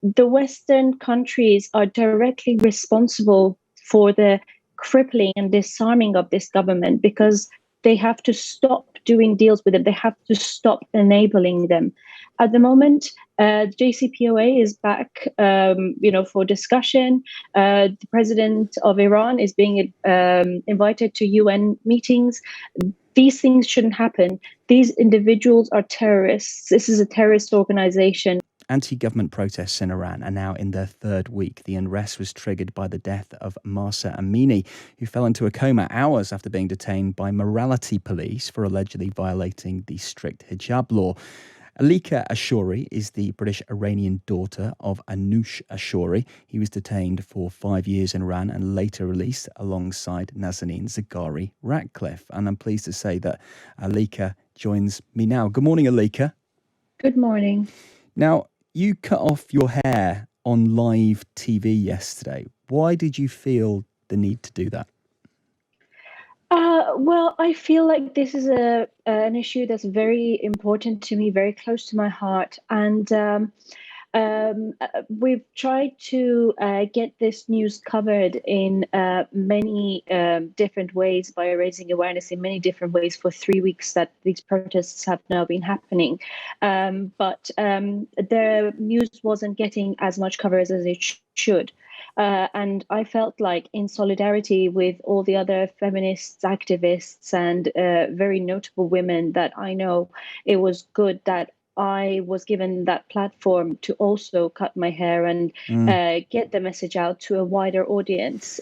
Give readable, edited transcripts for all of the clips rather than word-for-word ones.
the Western countries are directly responsible for the crippling and disarming of this government because they have to stop doing deals with them. They have to stop enabling them. At the moment, JCPOA is back, for discussion. The president of Iran is being invited to UN meetings. These things shouldn't happen. These individuals are terrorists. This is a terrorist organization. Anti-government protests in Iran are now in their third week. The unrest was triggered by the death of Mahsa Amini, who fell into a coma hours after being detained by morality police for allegedly violating the strict hijab law. Elika Ashoori is the British-Iranian daughter of Anoosheh Ashoori. He was detained for 5 years in Iran and later released alongside Nazanin Zaghari-Ratcliffe. And I'm pleased to say that Elika joins me now. Good morning, Elika. Good morning. Now, you cut off your hair on live TV yesterday. Why did you feel the need to do that? Well, I feel like this is an issue that's very important to me, very close to my heart, and we've tried to get this news covered in many different ways by raising awareness in many different ways for 3 weeks that these protests have now been happening. But the news wasn't getting as much coverage as it should. And I felt like, in solidarity with all the other feminists, activists, and very notable women that I know, it was good that I was given that platform to also cut my hair and get the message out to a wider audience.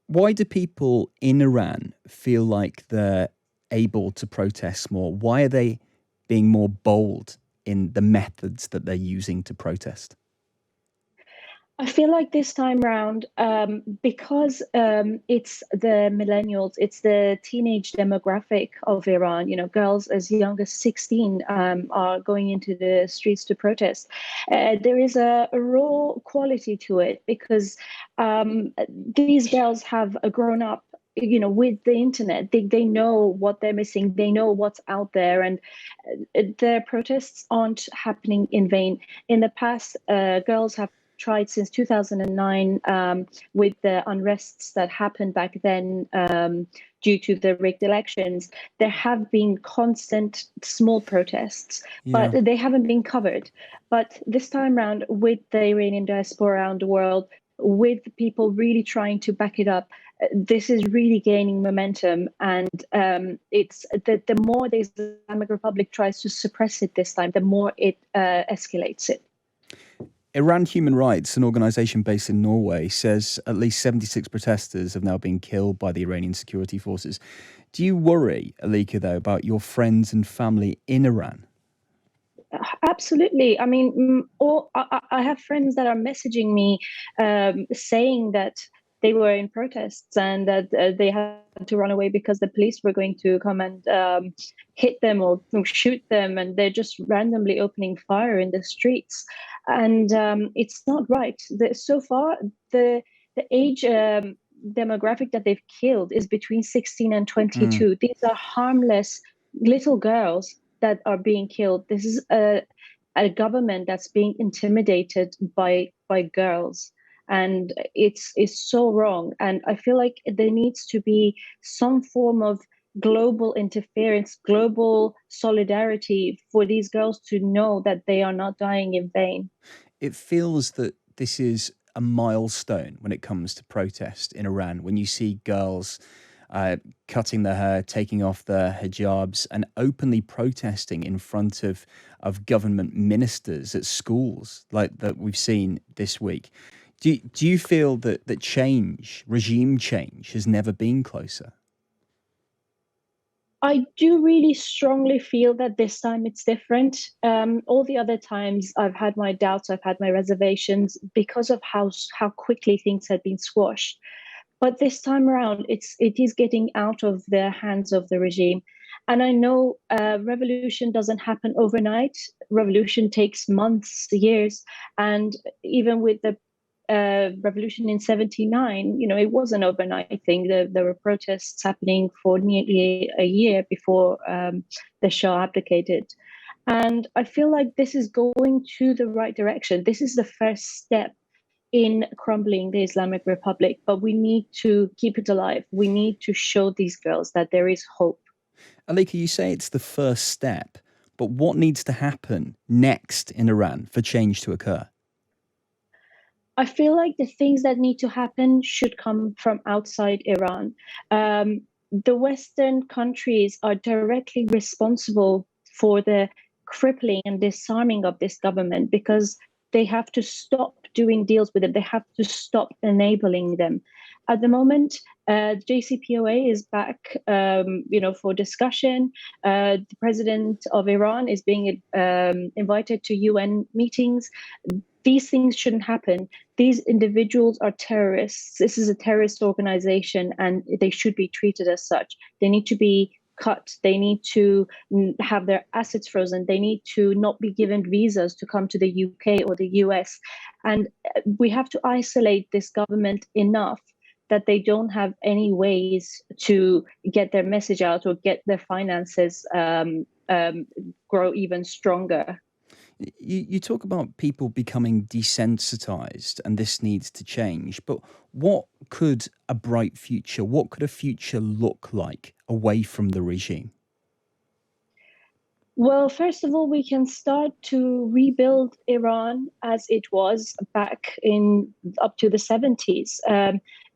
Why do people in Iran feel like they're able to protest more? Why are they being more bold in the methods that they're using to protest? I feel like this time round, because it's the millennials, it's the teenage demographic of Iran, girls as young as 16 are going into the streets to protest. There is a raw quality to it because these girls have grown up with the internet. They know what they're missing, they know what's out there, and their protests aren't happening in vain. In the past, girls have tried since 2009 with the unrests that happened back then due to the rigged elections. There have been constant small protests, but they haven't been covered. But this time around, with the Iranian diaspora around the world, with people really trying to back it up, this is really gaining momentum. And it's the more the Islamic Republic tries to suppress it this time, the more it escalates it. Iran Human Rights, an organisation based in Norway, says at least 76 protesters have now been killed by the Iranian security forces. Do you worry, Elika, though, about your friends and family in Iran? Absolutely. I mean, I have friends that are messaging me saying that they were in protests and that they had to run away because the police were going to come and hit them or shoot them, and they're just randomly opening fire in the streets. And it's not right. So far, the age demographic that they've killed is between 16 and 22. These are harmless little girls that are being killed. This is a government that's being intimidated by girls, and it's so wrong. And I feel like there needs to be some form of global interference, global solidarity for these girls to know that they are not dying in vain. It feels that this is a milestone when it comes to protest in Iran, when you see girls cutting their hair, taking off their hijabs, and openly protesting in front of government ministers at schools, like that we've seen this week. Do you feel that change, regime change, has never been closer? I do really strongly feel that this time it's different. All the other times I've had my doubts, I've had my reservations because of how quickly things had been squashed. But this time around, it is getting out of the hands of the regime. And I know revolution doesn't happen overnight. Revolution takes months, years, and even with the revolution in 79, it was an overnight thing. There were protests happening for nearly a year before the Shah abdicated. And I feel like this is going to the right direction. This is the first step in crumbling the Islamic Republic, but we need to keep it alive. We need to show these girls that there is hope. Alika, you say it's the first step, but what needs to happen next in Iran for change to occur? I feel like the things that need to happen should come from outside Iran. Um, the Western countries are directly responsible for the crippling and disarming of this government because they have to stop doing deals with them. They have to stop enabling them. At the moment, JCPOA is back, for discussion. The president of Iran is being invited to UN meetings. These things shouldn't happen. These individuals are terrorists. This is a terrorist organization and they should be treated as such. They need to be cut. They need to have their assets frozen. They need to not be given visas to come to the UK or the US. And we have to isolate this government enough that they don't have any ways to get their message out or get their finances grow even stronger. You talk about people becoming desensitized and this needs to change, but what could a bright future, what could a future look like away from the regime? Well, first of all, we can start to rebuild Iran as it was back in up to the 70s.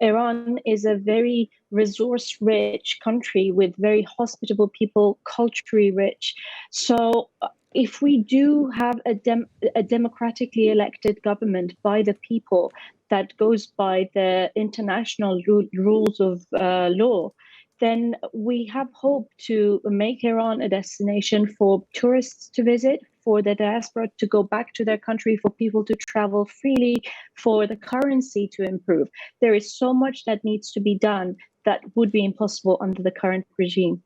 Iran is a very resource rich country with very hospitable people, culturally rich. So, if we do have a democratically elected government by the people that goes by the international rules of law, then we have hope to make Iran a destination for tourists to visit, for the diaspora to go back to their country, for people to travel freely, for the currency to improve. There is so much that needs to be done that would be impossible under the current regime.